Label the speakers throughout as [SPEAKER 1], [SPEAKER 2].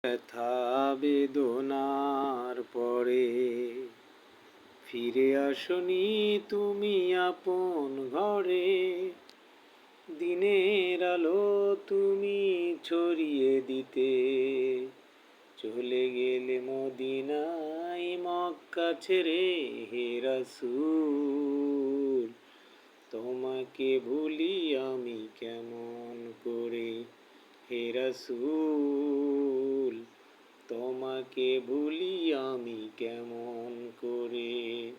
[SPEAKER 1] ব্যথা বেদনার পরে ফিরে আসনি তুমি আপন ঘরে। দিনের আলো তুমি ছড়িয়ে দিতে চলে গেলে মদিনায় মক্কা ছেড়ে। হে রাসূল তোমাকে ভুলি আমি কেমন করে। হে রাসূল তোমাকে ভুলি আমি কেমন করে।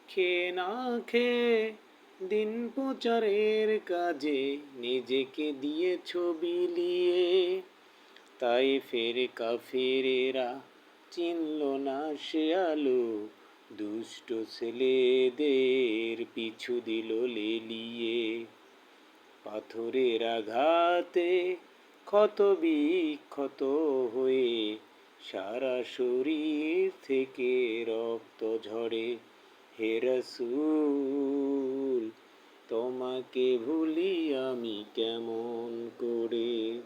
[SPEAKER 1] খেয়ে না খেয়ে দিন প্রচারের কাজে নিজেকে দিয়েছ বিলিয়ে। তাই ফের কাফেরেরা চিনল না সে আলো, দুষ্ট ছেলেদের পিছু দিল লেলিয়ে। পাথরের আঘাতে ক্ষত বিক্ষত হয়ে সারা শরীর থেকে রক্ত ঝরে। হে রাসূল তোমাকে ভুলি আমি কেমন করে।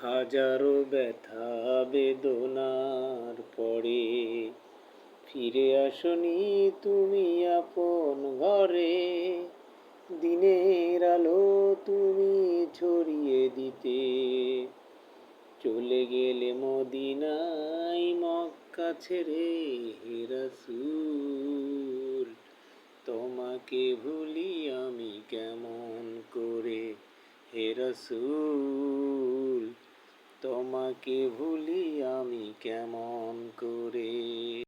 [SPEAKER 1] হাজারো ব্যথা বেদনার পরে ফিরে আসনি তুমি আপন ঘরে। দিনের আলো তুমি ছড়িয়ে দিতে চলে গেলে মদিনায় মক্কা ছেড়ে। হে রাসূল তোমাকে ভুলি আমি কেমন করে। হে রাসূল তোমাকে ভুলি আমি কেমন করে।